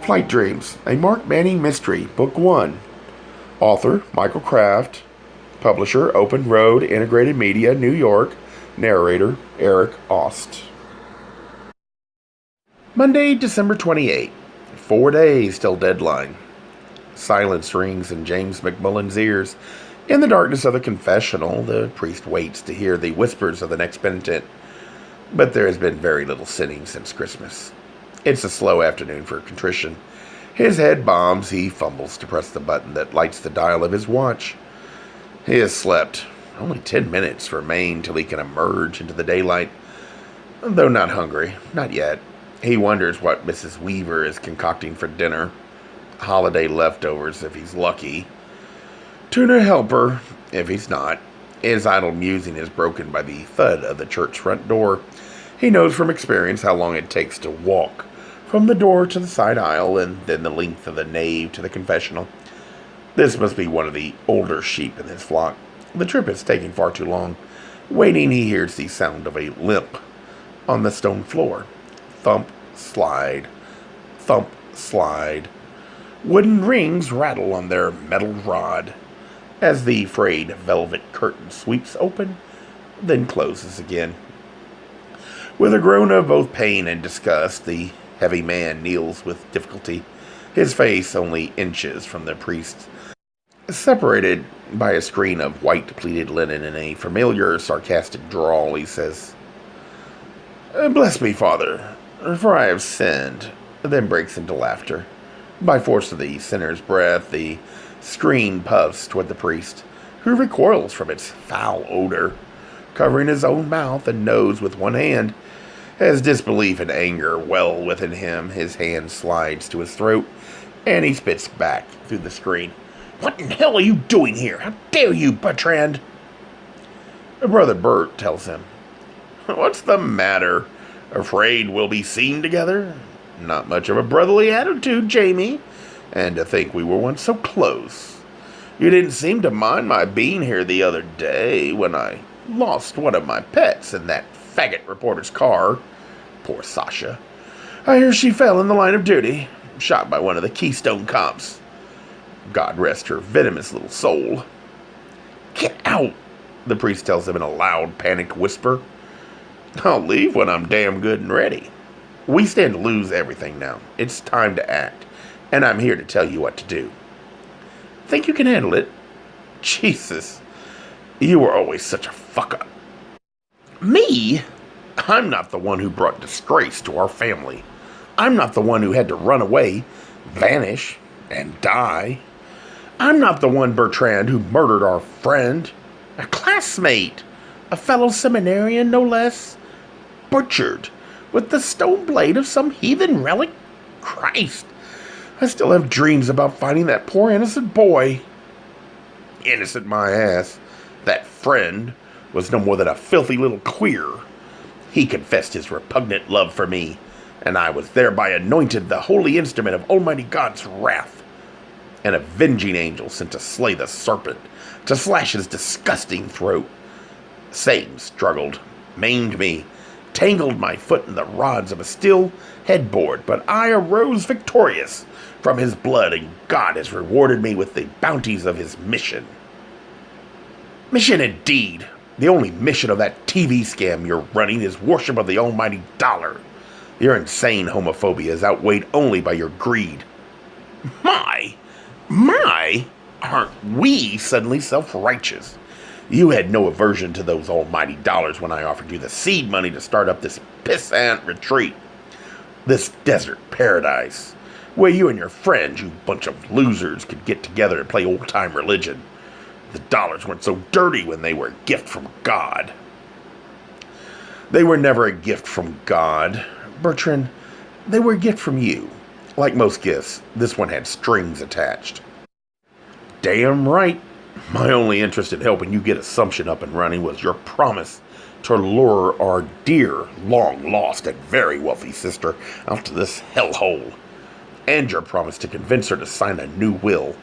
Flight Dreams, a Mark Manning mystery, Book 1. Author, Michael Kraft. Publisher, Open Road Integrated Media, New York. Narrator, Eric Ost. Monday, December 28. 4 days till deadline. Silence rings in James McMullen's ears. In the darkness of the confessional, the priest waits to hear the whispers of the next penitent. But there has been very little sinning since Christmas. It's a slow afternoon for contrition. His head bombs. He fumbles to press the button that lights the dial of his watch. He has slept. Only 10 minutes remain till he can emerge into the daylight. Though not hungry, not yet. He wonders what Mrs. Weaver is concocting for dinner. Holiday leftovers if he's lucky. Tuna helper if he's not. His idle musing is broken by the thud of the church front door. He knows from experience how long it takes to walk from the door to the side aisle and then the length of the nave to the confessional. This must be one of the older sheep in his flock. The trip is taking far too long. Waiting, he hears the sound of a limp on the stone floor. Thump, slide. Thump, slide. Wooden rings rattle on their metal rod as the frayed velvet curtain sweeps open, then closes again. With a groan of both pain and disgust, the heavy man kneels with difficulty, his face only inches from the priest's. Separated by a screen of white pleated linen in a familiar, sarcastic drawl, he says, "Bless me, Father, for I have sinned," then breaks into laughter. By force of the sinner's breath, the screen puffs toward the priest, who recoils from its foul odor, covering his own mouth and nose with one hand. As disbelief and anger well within him, his hand slides to his throat, and he spits back through the screen. "What in hell are you doing here? How dare you, Bertrand?" Brother Bert tells him, "What's the matter? Afraid we'll be seen together? Not much of a brotherly attitude, Jamie. And to think we were once so close. You didn't seem to mind my being here the other day when I lost one of my pets in that faggot reporter's car. Poor Sasha. I hear she fell in the line of duty, shot by one of the Keystone cops. God rest her venomous little soul." "Get out," the priest tells him in a loud, panicked whisper. "I'll leave when I'm damn good and ready. We stand to lose everything now. It's time to act, and I'm here to tell you what to do. Think you can handle it? Jesus, you were always such a fuck-up." "Me? I'm not the one who brought disgrace to our family. I'm not the one who had to run away, vanish, and die. I'm not the one, Bertrand, who murdered our friend, a classmate, a fellow seminarian, no less, butchered with the stone blade of some heathen relic. Christ, I still have dreams about finding that poor innocent boy." "Innocent my ass. That friend was no more than a filthy little queer. He confessed his repugnant love for me, and I was thereby anointed the holy instrument of Almighty God's wrath. An avenging angel sent to slay the serpent, to slash his disgusting throat. Satan struggled, maimed me, tangled my foot in the rods of a steel headboard, but I arose victorious from his blood, and God has rewarded me with the bounties of his mission." "Mission indeed! The only mission of that TV scam you're running is worship of the almighty dollar. Your insane homophobia is outweighed only by your greed." My! Aren't we suddenly self-righteous? You had no aversion to those almighty dollars when I offered you the seed money to start up this pissant retreat. This desert paradise, where you and your friends, you bunch of losers, could get together and play old-time religion. The dollars weren't so dirty when they were a gift from God." "They were never a gift from God, Bertrand. They were a gift from you. Like most gifts, this one had strings attached." "Damn right. My only interest in helping you get Assumption up and running was your promise to lure our dear, long-lost, and very wealthy sister out to this hellhole. And your promise to convince her to sign a new will,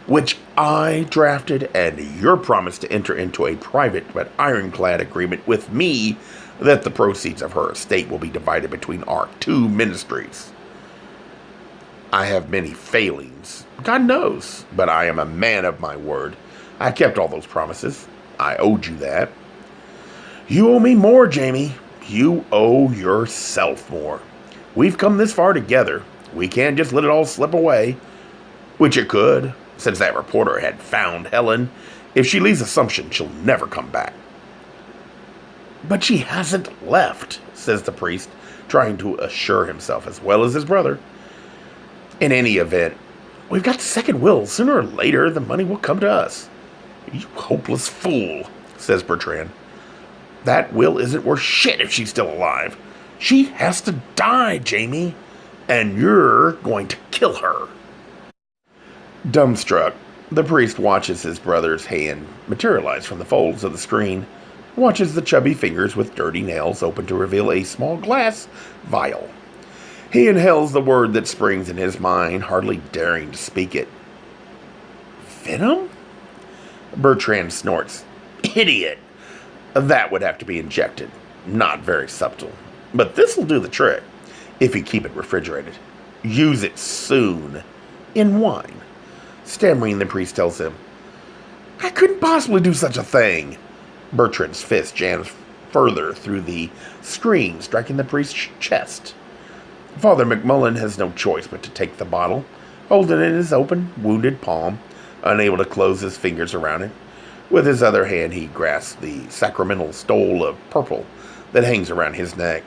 which I drafted, and your promise to enter into a private but ironclad agreement with me that the proceeds of her estate will be divided between our two ministries. I have many failings, God knows, but I am a man of my word. I kept all those promises. I owed you that. You owe me more, Jamie. You owe yourself more. We've come this far together. We can't just let it all slip away. Which it could, since that reporter had found Helen. If she leaves Assumption, she'll never come back. But she hasn't left, says the priest, trying to assure himself as well as his brother. In any event, we've got the second will. Sooner or later, the money will come to us. You hopeless fool, says Bertrand. That will isn't worth shit if she's still alive. She has to die, Jamie. And you're going to kill her. Dumbstruck, the priest watches his brother's hand materialize from the folds of the screen, watches the chubby fingers with dirty nails open to reveal a small glass vial. He inhales the word that springs in his mind, hardly daring to speak it. Venom? Bertrand snorts. Idiot! That would have to be injected. Not very subtle. But this'll do the trick, if you keep it refrigerated. Use it soon. In wine. Stammering, the priest tells him, I couldn't possibly do such a thing. Bertrand's fist jams further through the screen, striking the priest's chest. Father McMullen has no choice but to take the bottle, holding it in his open, wounded palm, unable to close his fingers around it. With his other hand, he grasps the sacramental stole of purple that hangs around his neck.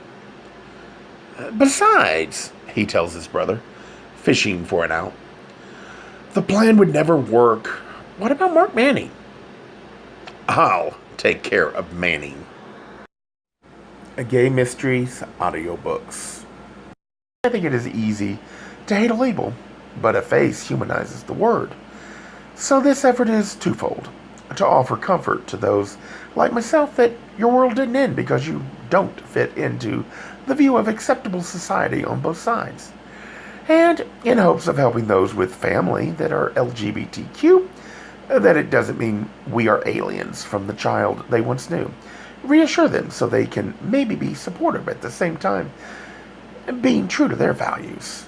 Besides, he tells his brother, fishing for an out, the plan would never work. What about Mark Manning? I'll take care of Manning. A Gay Mysteries audiobooks. I think it is easy to hate a label, but a face humanizes the word. So this effort is twofold. To offer comfort to those like myself that your world didn't end because you don't fit into the view of acceptable society on both sides. And in hopes of helping those with family that are LGBTQ, that it doesn't mean we are aliens from the child they once knew. Reassure them so they can maybe be supportive at the same time, being true to their values.